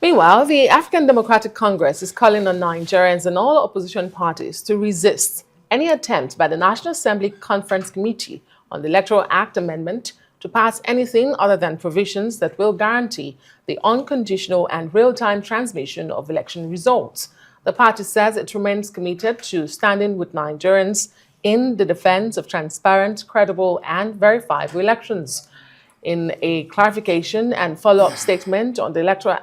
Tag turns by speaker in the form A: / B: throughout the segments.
A: Meanwhile, the African Democratic Congress is calling on Nigerians and all opposition parties to resist any attempt by the National Assembly Conference Committee on the Electoral Act Amendment to pass anything other than provisions that will guarantee the unconditional and real-time transmission of election results. The party says it remains committed to standing with Nigerians in the defense of transparent, credible, and verifiable elections. In a clarification and follow-up statement on the Electoral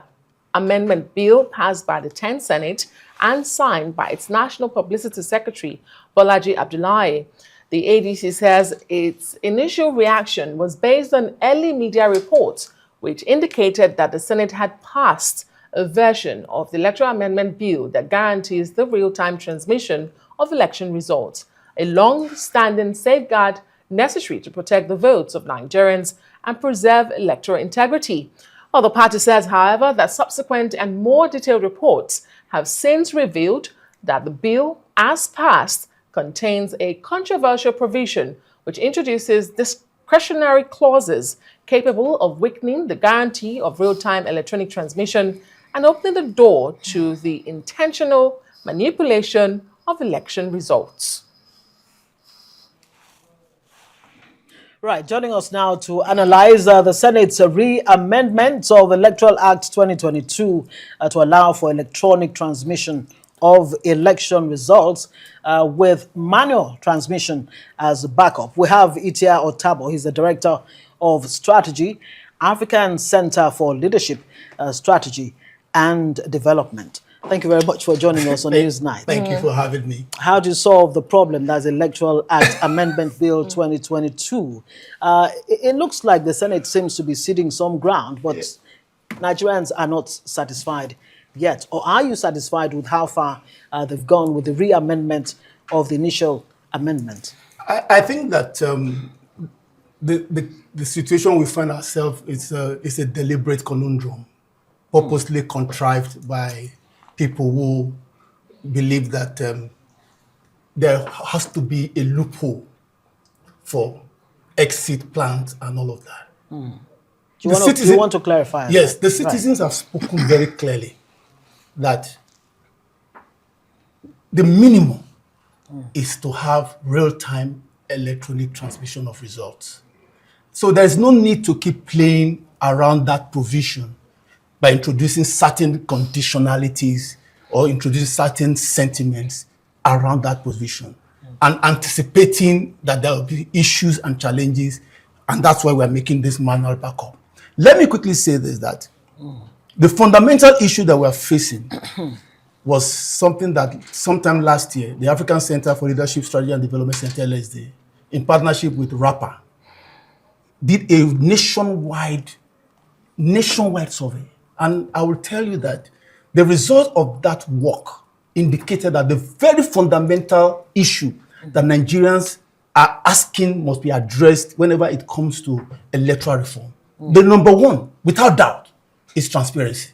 A: Amendment Bill passed by the 10th Senate and signed by its National Publicity Secretary, Bolaji Abdullahi, the ADC says its initial reaction was based on early media reports, which indicated that the Senate had passed a version of the Electoral Amendment Bill that guarantees the real-time transmission of election results, a long-standing safeguard necessary to protect the votes of Nigerians and preserve electoral integrity. Well, the party says, however, that subsequent and more detailed reports have since revealed that the bill, as passed, contains a controversial provision which introduces discretionary clauses capable of weakening the guarantee of real-time electronic transmission and opening the door to the intentional manipulation of election results.
B: Right, joining us now to analyze the Senate's re-amendment of Electoral Act 2022 to allow for electronic transmission of election results with manual transmission as backup. We have Itia Otabor. He's the Director of Strategy, African Center for Leadership, Strategy and Development. Thank you very much for joining us on Newsnight.
C: Thank you for having me.
B: How do you solve the problem? That's Electoral Act Amendment Bill 2022. It looks like the Senate seems to be ceding some ground, but Nigerians are not satisfied yet. Or are you satisfied with how far they've gone with the re-amendment of the initial amendment?
C: I think that the situation we find ourselves is a deliberate conundrum, purposely contrived by people who believe that there has to be a loophole for exit plans and all of that.
B: Do you want to clarify?
C: Yes, the citizens have spoken very clearly that the minimum is to have real-time electronic transmission of results. So there's no need to keep playing around that provision by introducing certain conditionalities or introducing certain sentiments around that provision and anticipating that there will be issues and challenges, and that's why we're making this manual backup. Let me quickly say this, that the fundamental issue that we're facing was something that sometime last year, the African Center for Leadership, Strategy and Development Center, LSD, in partnership with RAPA, did a nationwide survey. And I will tell you that the result of that work indicated that the very fundamental issue that Nigerians are asking must be addressed whenever it comes to electoral reform. The number one, without doubt, is transparency.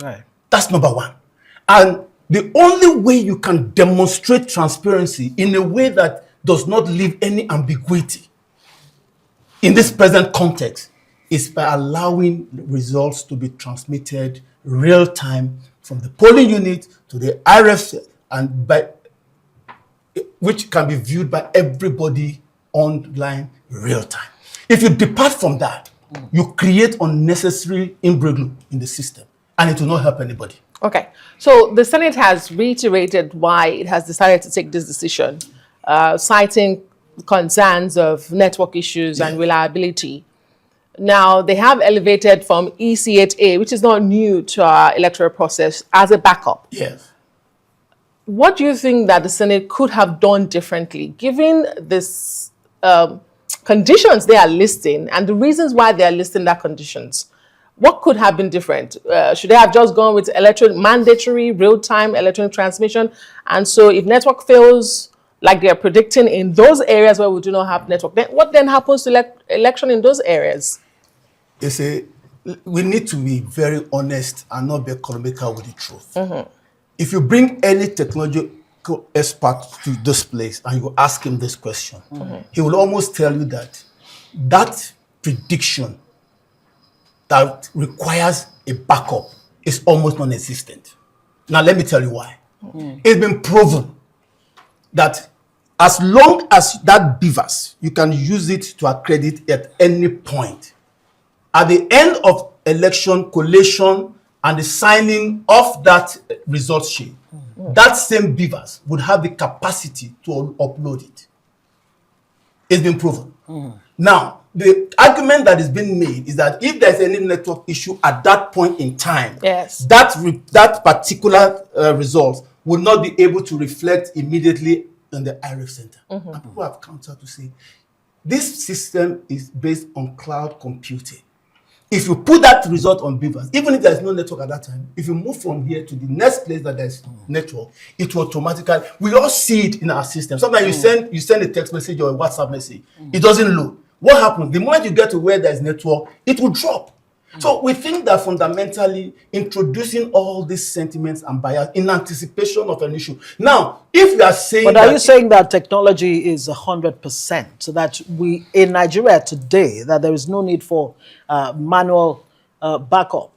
B: Right.
C: That's number one. And the only way you can demonstrate transparency in a way that does not leave any ambiguity in this present context is by allowing results to be transmitted real time from the polling unit to the IRF, and which can be viewed by everybody online real time. If you depart from that, you create unnecessary imbroglio in the system, and it will not help anybody.
A: Okay, so the Senate has reiterated why it has decided to take this decision, citing concerns of network issues and reliability. Now, they have elevated from EC8A, which is not new to our electoral process, as a backup.
C: Yes.
A: What do you think that the Senate could have done differently, given this conditions they are listing and the reasons why they are listing that conditions? What could have been different? Should they have just gone with mandatory real-time electronic transmission? And so if network fails, like they are predicting in those areas where we do not have network, then what then happens to election in those areas?
C: You see, we need to be very honest and not be economical with the truth. If you bring any technological expert to this place and you ask him this question, he will almost tell you that prediction that requires a backup is almost non-existent. Now, let me tell you why. It's been proven that as long as that beavers, you can use it to accredit at any point. At the end of election collation and the signing of that result sheet, that same beavers would have the capacity to upload it. It's been proven. Now, the argument that is being made is that if there's any network issue at that point in time,
A: Yes.
C: that particular result will not be able to reflect immediately in the IRF center. And people have countered to say, this system is based on cloud computing. If you put that result on beavers, even if there's no network at that time, if you move from here to the next place that there's network, it will automatically, we all see it in our system. Sometimes you send a text message or a WhatsApp message, it doesn't load. What happens? The moment you get to where there's network, it will drop. So we think that fundamentally introducing all these sentiments and bias in anticipation of an issue. Now, if we are saying
B: But are you saying that technology is 100%, so that we, in Nigeria today, that there is no need for manual backup?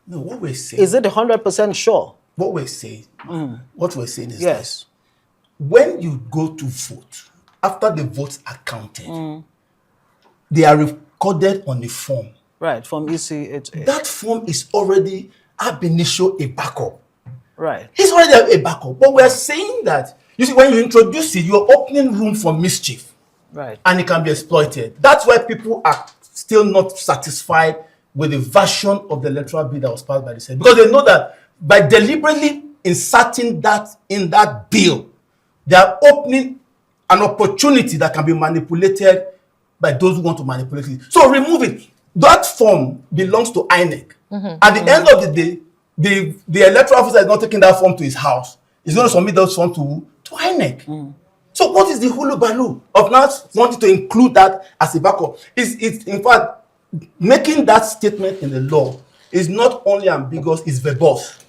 C: No, what we're saying
B: Is it 100% sure?
C: What we're saying is
B: Yes.
C: that when you go to vote, after the votes are counted, they are recorded on the form.
B: Right, from Itia.
C: That form is already ab initio a backup.
B: Right.
C: It's already a backup. But we're saying that, you see, when you introduce it, you're opening room for mischief.
B: Right.
C: And it can be exploited. That's why people are still not satisfied with the version of the electoral bill that was passed by the Senate. Because they know that by deliberately inserting that in that bill, they are opening an opportunity that can be manipulated by those who want to manipulate it. So remove it. That form belongs to INEC. At the end of the day, the electoral officer is not taking that form to his house. He's going to submit those forms to INEC. So what is the hulu baloo of not wanting to include that as a backup? It's in fact, making that statement in the law is not only ambiguous, it's verbose.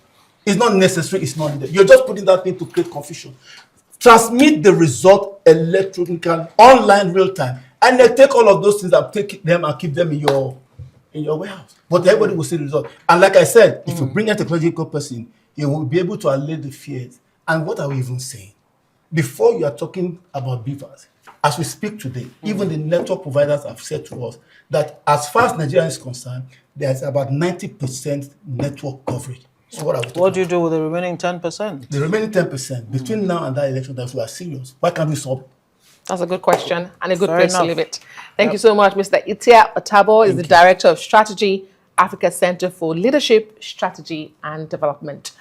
C: It's not necessary, it's not needed. You're just putting that thing to create confusion. Transmit the result electronically, online, real time. And then take all of those things and take them and keep them in your warehouse. But everybody will see the result. And like I said, if you bring a technological person, he will be able to allay the fears. And what are we even saying? Before you are talking about beavers, as we speak today, even the network providers have said to us that as far as Nigeria is concerned, there's about 90% network coverage. So what are we talking
B: What do you do with the remaining 10%?
C: The remaining 10%, between now and that election, that we are serious. Why can't we solve it?
A: That's a good question and a good
B: Fair
A: place to
B: enough.
A: leave it. Thank you so much, Mr. Itia. Otabor is the Director of Strategy, Africa Center for Leadership, Strategy and Development.